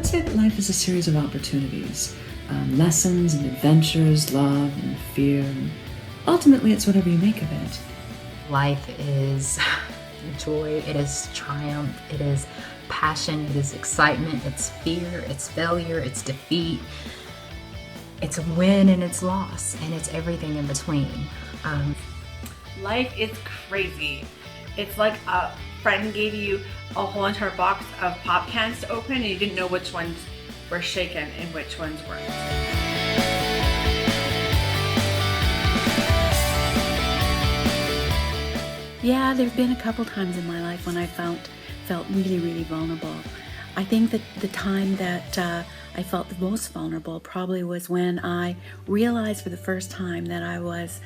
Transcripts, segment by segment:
would say that life is a series of opportunities, lessons and adventures, love and fear. And ultimately, it's whatever you make of it. Life is joy, it is triumph, it is passion, it is excitement, it's fear, it's failure, it's defeat, it's win and it's loss, and it's everything in between. Life is crazy. It's like a friend gave you a whole entire box of pop cans to open and you didn't know which ones were shaken and which ones weren't. Yeah, there have been a couple times in my life when I felt really, really vulnerable. I think that the time that I felt the most vulnerable probably was when I realized for the first time that I was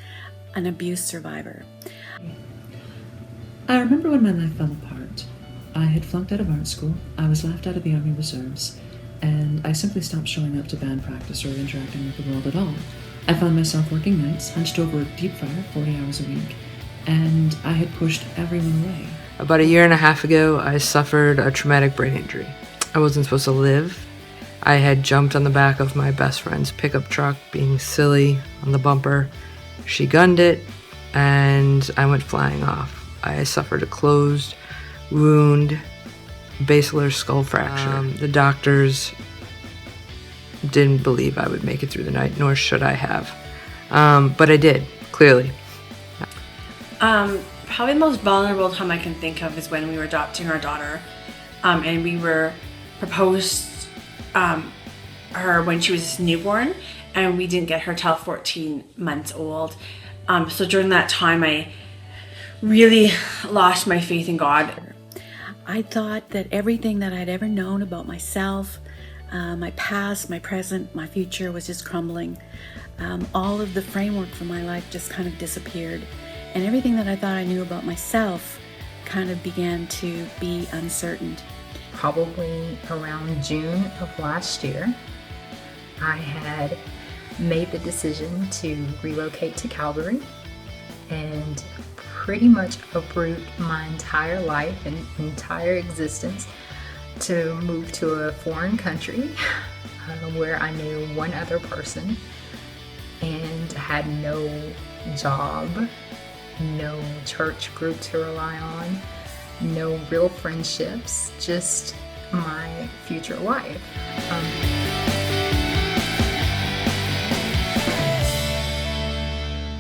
an abuse survivor. I remember when my life fell apart. I had flunked out of art school, I was laughed out of the Army Reserves, and I simply stopped showing up to band practice or interacting with the world at all. I found myself working nights, hunched over a deep fryer 40 hours a week, and I had pushed everyone away. About 1.5 years ago, I suffered a traumatic brain injury. I wasn't supposed to live. I had jumped on the back of my best friend's pickup truck, being silly on the bumper. She gunned it, and I went flying off. I suffered a closed wound, basilar skull fracture. The doctors didn't believe I would make it through the night, nor should I have. But I did, clearly. Probably the most vulnerable time I can think of is when we were adopting our daughter, and we were proposed her when she was newborn, and we didn't get her till 14 months old. So during that time, I really lost my faith in God. I thought that everything that I'd ever known about myself, my past, my present, my future was just crumbling. All of the framework for my life just kind of disappeared. And everything that I thought I knew about myself kind of began to be uncertain. Probably around June of last year, I had made the decision to relocate to Calgary and pretty much uproot my entire life and entire existence to move to a foreign country where I knew one other person and had no job, no church group to rely on, no real friendships, just my future life.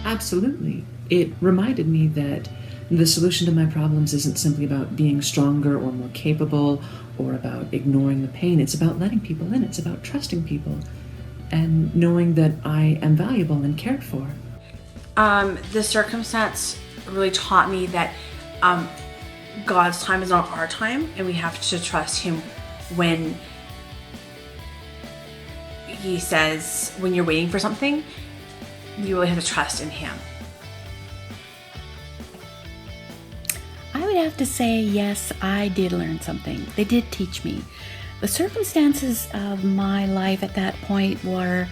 Absolutely. It reminded me that the solution to my problems isn't simply about being stronger or more capable or about ignoring the pain. It's about letting people in. It's about trusting people and knowing that I am valuable and cared for. The circumstance really taught me that God's time is not our time, and we have to trust Him when He says, when you're waiting for something, you really have to trust in Him. I would have to say, yes, I did learn something. They did teach me. The circumstances of my life at that point were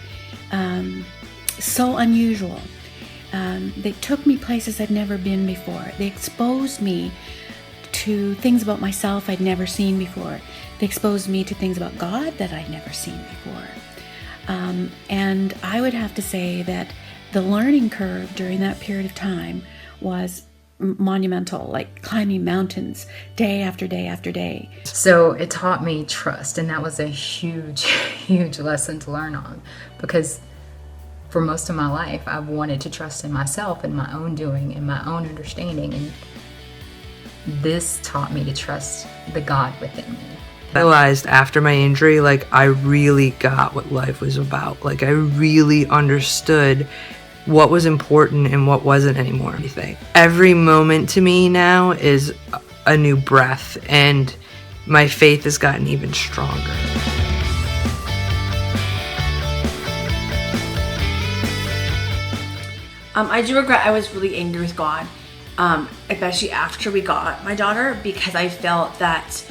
so unusual. They took me places I'd never been before. They exposed me to things about myself I'd never seen before. They exposed me to things about God that I'd never seen before. And I would have to say that the learning curve during that period of time was monumental, like climbing mountains day after day after day. So it taught me trust, and that was a huge, huge lesson to learn on, because for most of my life, I've wanted to trust in myself and my own doing and my own understanding, and this taught me to trust the God within me. I realized after my injury, like, I really got what life was about. Like, I really understood what was important and what wasn't anymore. Every moment to me now is a new breath, and my faith has gotten even stronger. I do regret I was really angry with God, especially after we got my daughter, because I felt that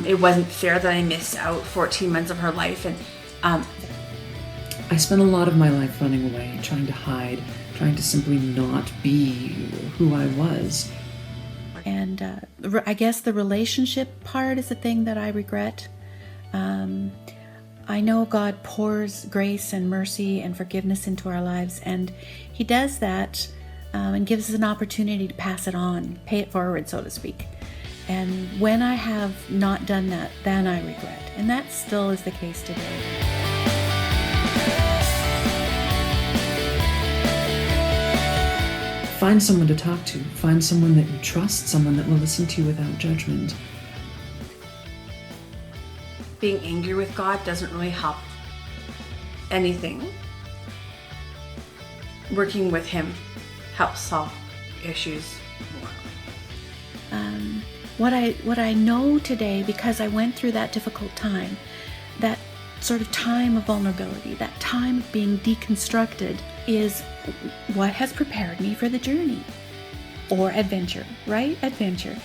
it wasn't fair that I missed out 14 months of her life. And I spent a lot of my life running away, trying to hide, trying to simply not be who I was. And I guess the relationship part is the thing that I regret. I know God pours grace and mercy and forgiveness into our lives, and He does that and gives us an opportunity to pass it on, pay it forward, so to speak. And when I have not done that, then I regret. And that still is the case today. Find someone to talk to. Find someone that you trust, someone that will listen to you without judgment. Being angry with God doesn't really help anything. Working with Him helps solve issues more. What I know today, because I went through that difficult time, that sort of time of vulnerability, that time of being deconstructed, is what has prepared me for the journey or adventure, right? Adventure.